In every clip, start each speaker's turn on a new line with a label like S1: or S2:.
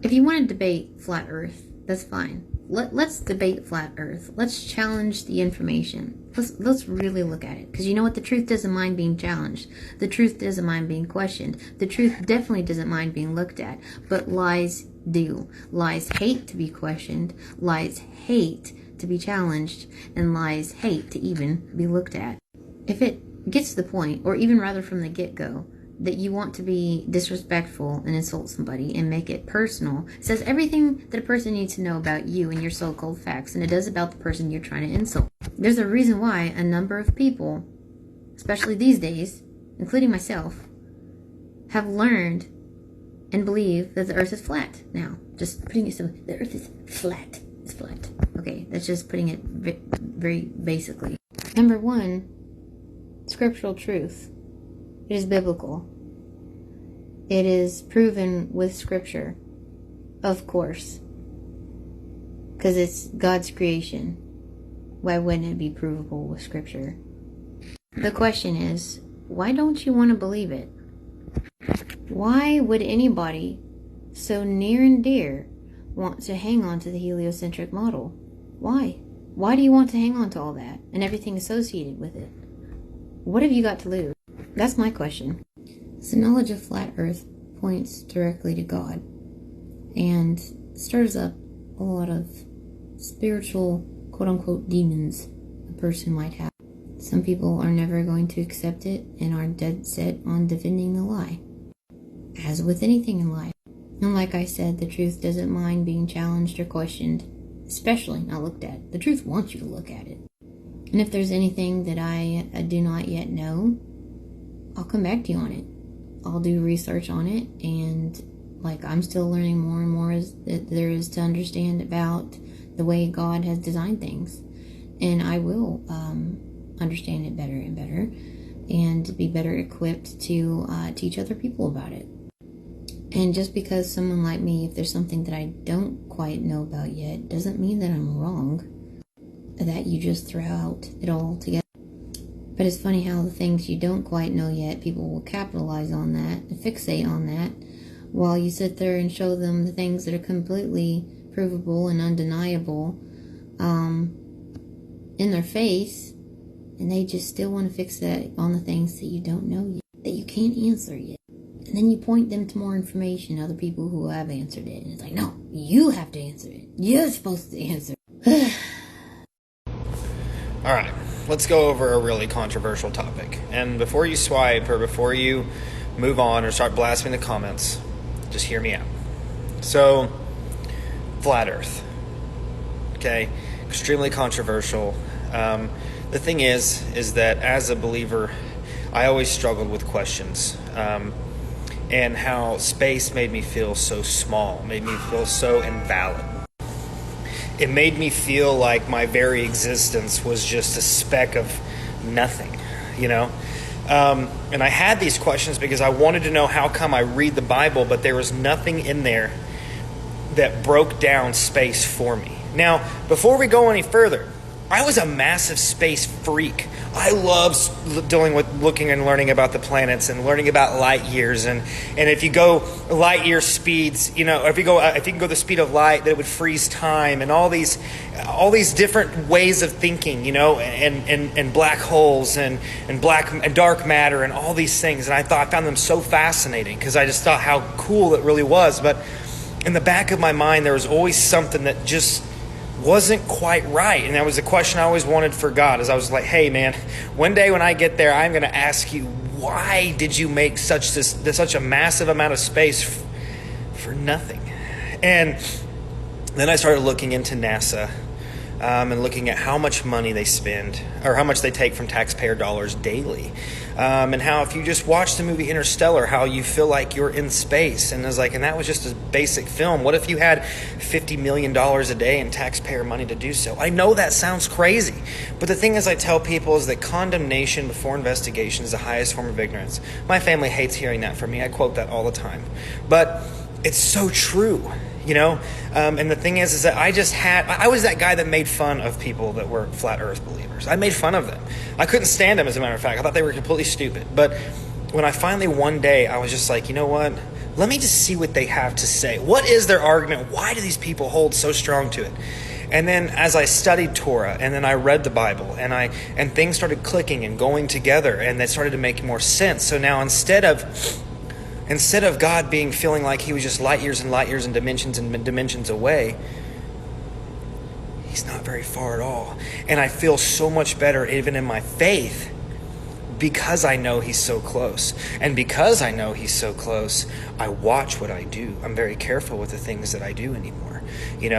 S1: If you want to debate flat Earth, that's fine. Let's debate flat Earth. Let's challenge the information. Let's really look at it. Because you know what? The truth doesn't mind being challenged. The truth doesn't mind being questioned. The truth definitely doesn't mind being looked at. But lies do. Lies hate to be questioned. Lies hate to be challenged. And lies hate to even be looked at. If it gets to the point, or even rather from the get-go, that you want to be disrespectful and insult somebody and make it personal, it says everything that a person needs to know about you and your so-called facts, and it does about the person you're trying to insult. There's a reason why a number of people, especially these days, including myself, have learned and believe that the earth is flat now. Just putting it simply, the earth is flat. It's flat. Okay, that's just putting it very basically. Number one, scriptural truth. It is biblical. It is proven with scripture, of course, because it's God's creation. Why wouldn't it be provable with scripture? The question is, why don't you want to believe it? Why would anybody so near and dear want to hang on to the heliocentric model? Why? Why do you want to hang on to all that and everything associated with it? What have you got to lose? That's my question. So knowledge of flat earth points directly to God and stirs up a lot of spiritual quote-unquote demons a person might have. Some people are never going to accept it and are dead set on defending the lie. As with anything in life. And like I said, the truth doesn't mind being challenged or questioned, especially not looked at. The truth wants you to look at it. And if there's anything that I do not yet know, I'll come back to you on it. I'll do research on it, and I'm still learning more and more as there is to understand about the way God has designed things. And I will understand it better and better and be better equipped to teach other people about it. And just because someone like me, if there's something that I don't quite know about yet, doesn't mean that I'm wrong, that you just throw out it all together. But it's funny how the things you don't quite know yet, people will capitalize on that and fixate on that, while you sit there and show them the things that are completely provable and undeniable in their face, and they just still want to fix that on the things that you don't know yet, that you can't answer yet. And then you point them to more information, other people who have answered it, and it's like, no, you have to answer it. You're supposed to answer it.
S2: All right. Let's go over a really controversial topic. And before you swipe or before you move on or start blasting the comments, just hear me out. So, flat Earth. Okay? Extremely controversial. The thing is that as a believer, I always struggled with questions. And how space made me feel so small, made me feel so invalid. It made me feel like my very existence was just a speck of nothing, you know? And I had these questions because I wanted to know how come I read the Bible, but there was nothing in there that broke down space for me. Now, before we go any further, I was a massive space freak. I love dealing with looking and learning about the planets and learning about light years. And if you go light year speeds, you know, if you can go the speed of light, that it would freeze time, and all these different ways of thinking, you know, and black holes and black and dark matter and all these things. And I found them so fascinating because I just thought how cool it really was. But in the back of my mind, there was always something that just wasn't quite right. And that was the question I always wanted for God, is I was like, hey man, one day when I get there, I'm going to ask you, why did you make such a massive amount of space for nothing? And then I started looking into NASA and looking at how much money they spend, or how much they take from taxpayer dollars daily. And how if you just watch the movie Interstellar, how you feel like you're in space. And I was like, and that was just a basic film. What if you had $50 million a day in taxpayer money to do so? I know that sounds crazy. But the thing is, I tell people is that condemnation before investigation is the highest form of ignorance. My family hates hearing that from me. I quote that all the time. But it's so true. You know, and the thing is that I was that guy that made fun of people that were flat earth believers. I made fun of them. I couldn't stand them, as a matter of fact. I thought they were completely stupid. But when I finally one day, I was just like, you know what? Let me just see what they have to say. What is their argument? Why do these people hold so strong to it? And then as I studied Torah, and then I read the Bible, and things started clicking and going together, and they started to make more sense. So now instead of God feeling like he was just light years and dimensions away, he's not very far at all. And I feel so much better even in my faith because I know he's so close. And because I know he's so close, I watch what I do. I'm very careful with the things that I do anymore.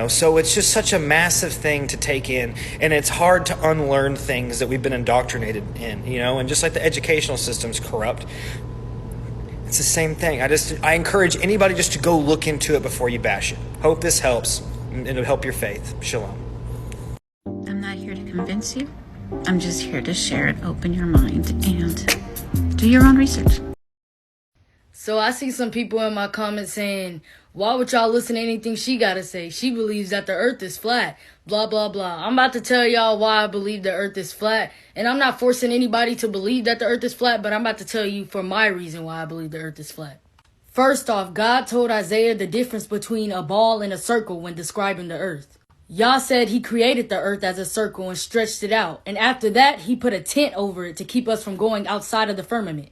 S2: So it's just such a massive thing to take in, and it's hard to unlearn things that we've been indoctrinated in, and just like the educational system's corrupt, it's the same thing. I encourage anybody just to go look into it before you bash it. Hope this helps, and it'll help your faith. Shalom.
S3: I'm not here to convince you. I'm just here to share and open your mind and do your own research.
S4: So I see some people in my comments saying, why would y'all listen to anything she gotta say? She believes that the earth is flat, blah, blah, blah. I'm about to tell y'all why I believe the earth is flat. And I'm not forcing anybody to believe that the earth is flat, but I'm about to tell you for my reason why I believe the earth is flat. First off, God told Isaiah the difference between a ball and a circle when describing the earth. Yah said he created the earth as a circle and stretched it out. And after that, he put a tent over it to keep us from going outside of the firmament,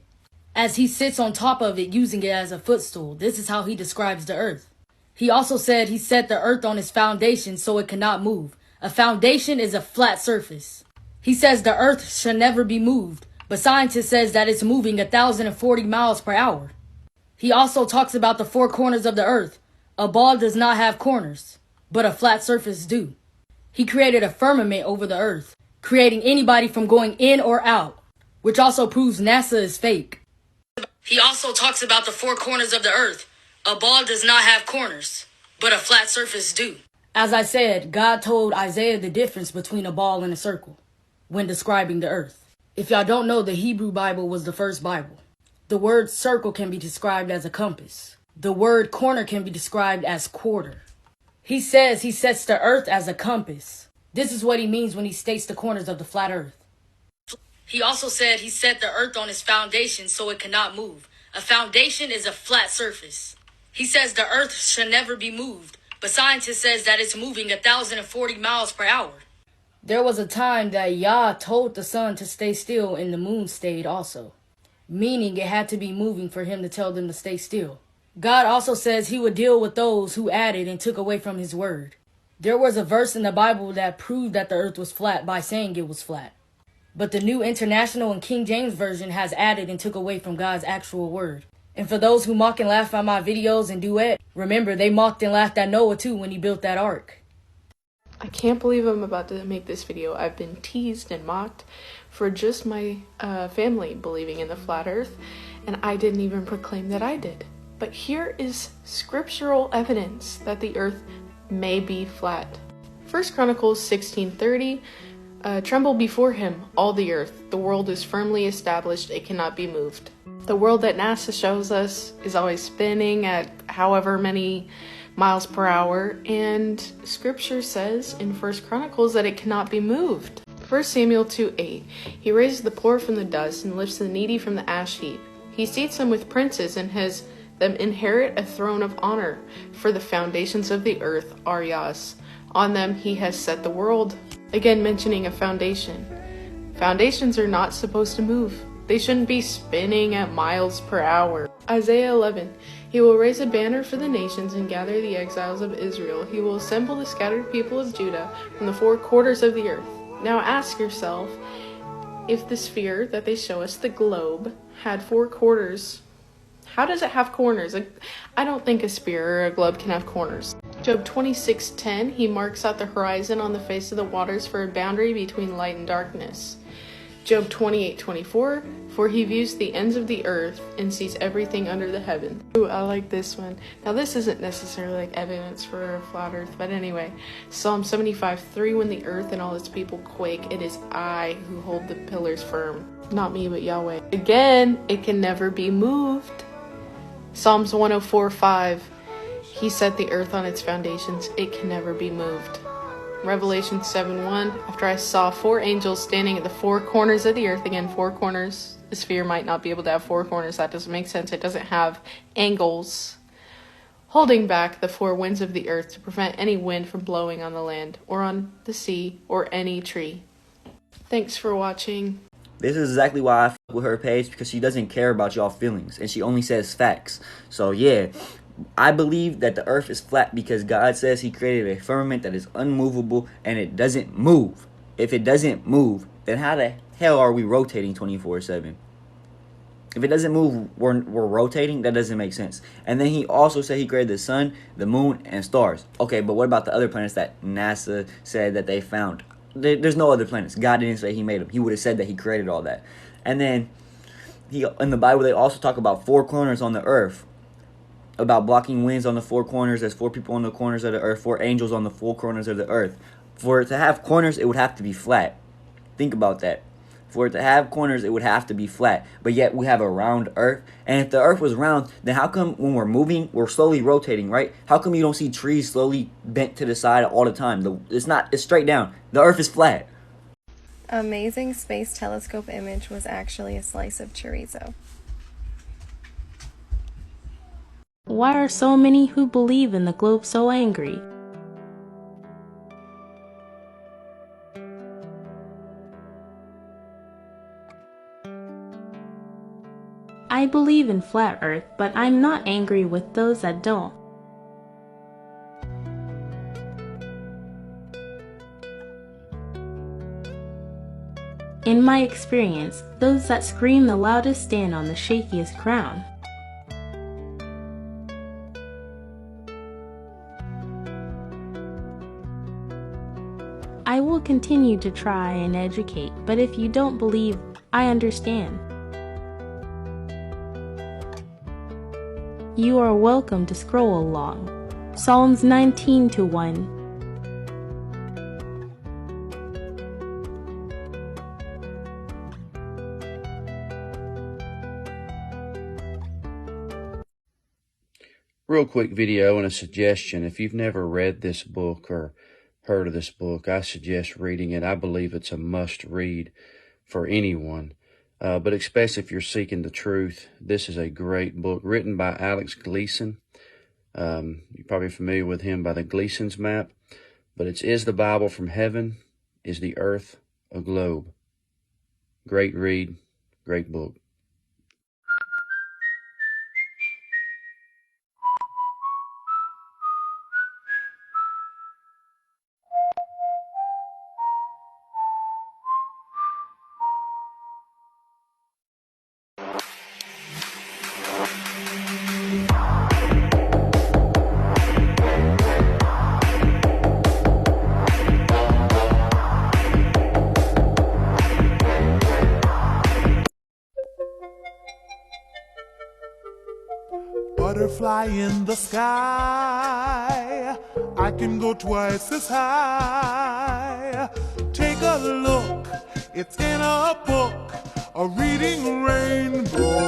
S4: as he sits on top of it using it as a footstool. This is how he describes the earth. He also said he set the earth on its foundation so it cannot move. A foundation is a flat surface. He says the earth should never be moved, but scientists says that it's moving 1,040 miles per hour. He also talks about the four corners of the earth. A ball does not have corners, but a flat surface do. He created a firmament over the earth, creating anybody from going in or out, which also proves NASA is fake. He also talks about the four corners of the earth. A ball does not have corners, but a flat surface do. As I said, God told Isaiah the difference between a ball and a circle when describing the earth. If y'all don't know, the Hebrew Bible was the first Bible. The word circle can be described as a compass. The word corner can be described as quarter. He says he sets the earth as a compass. This is what he means when he states the corners of the flat earth. He also said he set the earth on its foundation so it cannot move. A foundation is a flat surface. He says the earth should never be moved, but scientists says that it's moving 1,040 miles per hour. There was a time that Yah told the sun to stay still and the moon stayed also, meaning it had to be moving for him to tell them to stay still. God also says he would deal with those who added and took away from his word. There was a verse in the Bible that proved that the earth was flat by saying it was flat. But the New International and King James Version has added and took away from God's actual word. And for those who mock and laugh at my videos and duet, remember they mocked and laughed at Noah too when he built that ark.
S5: I can't believe I'm about to make this video. I've been teased and mocked for just my family believing in the flat earth, and I didn't even proclaim that I did. But here is scriptural evidence that the earth may be flat. 1 Chronicles 16:30, tremble before him, all the earth. The world is firmly established, it cannot be moved. The world that NASA shows us is always spinning at however many miles per hour, and scripture says in 1 Chronicles that it cannot be moved. 1 Samuel 2:8, he raises the poor from the dust and lifts the needy from the ash heap. He seats them with princes and has them inherit a throne of honor, for the foundations of the earth are Yah's. On them he has set the world. Again, mentioning a foundation. Foundations are not supposed to move. They shouldn't be spinning at miles per hour. Isaiah 11, he will raise a banner for the nations and gather the exiles of Israel. He will assemble the scattered people of Judah from the four quarters of the earth. Now ask yourself, if the sphere that they show us, the globe, had four quarters, how does it have corners? I don't think a sphere or a globe can have corners. Job 26:10, he marks out the horizon on the face of the waters for a boundary between light and darkness. Job 28:24, for he views the ends of the earth and sees everything under the heaven. Ooh, I like this one. Now this isn't necessarily like evidence for a flat earth, but anyway. Psalm 75:3, when the earth and all its people quake, it is I who hold the pillars firm. Not me, but Yahweh. Again, it can never be moved. Psalms 104:5, he set the earth on its foundations, it can never be moved. Revelation 7:1, after I saw four angels standing at the four corners of the earth, again, four corners the sphere might not be able to have four corners. That doesn't make sense. It doesn't have angles holding back the four winds of the earth to prevent any wind from blowing on the land or on the sea or any tree. Thanks for watching.
S6: This is exactly why I fuck with her page, because she doesn't care about y'all feelings and she only says facts. So yeah, I believe that the earth is flat because God says he created a firmament that is unmovable and it doesn't move. If it doesn't move, then how the hell are we rotating 24/7? If it doesn't move, we're rotating. That doesn't make sense. And then he also said he created the sun, the moon, and stars. Okay, but what about the other planets that NASA said that they found? There's no other planets. God didn't say he made them. He would have said that he created all that. And then in the Bible, they also talk about four corners on the earth, about blocking winds on the four corners. There's four people on the corners of the earth, four angels on the four corners of the earth. For it to have corners, it would have to be flat. Think about that. For it to have corners, it would have to be flat. But yet we have a round earth. And if the earth was round, then how come when we're moving, we're slowly rotating, right? How come you don't see trees slowly bent to the side all the time? It's straight down. The earth is flat.
S7: Amazing space telescope image was actually a slice of chorizo.
S8: Why are so many who believe in the globe so angry? I believe in flat earth, but I'm not angry with those that don't. In my experience, those that scream the loudest stand on the shakiest ground. I will continue to try and educate, but if you don't believe, I understand. You are welcome to scroll along. Psalms 19:1.
S9: Real quick video and a suggestion. If you've never read this book or heard of this book, I suggest reading it. I believe it's a must read for anyone. But especially if you're seeking the truth, this is a great book written by Alex Gleason. You're probably familiar with him by the Gleason's map, but it's Is the Bible from Heaven? Is the Earth a Globe? Great read, great book.
S10: Butterfly in the sky, I can go twice as high. Take a look, it's in a book, a reading rainbow.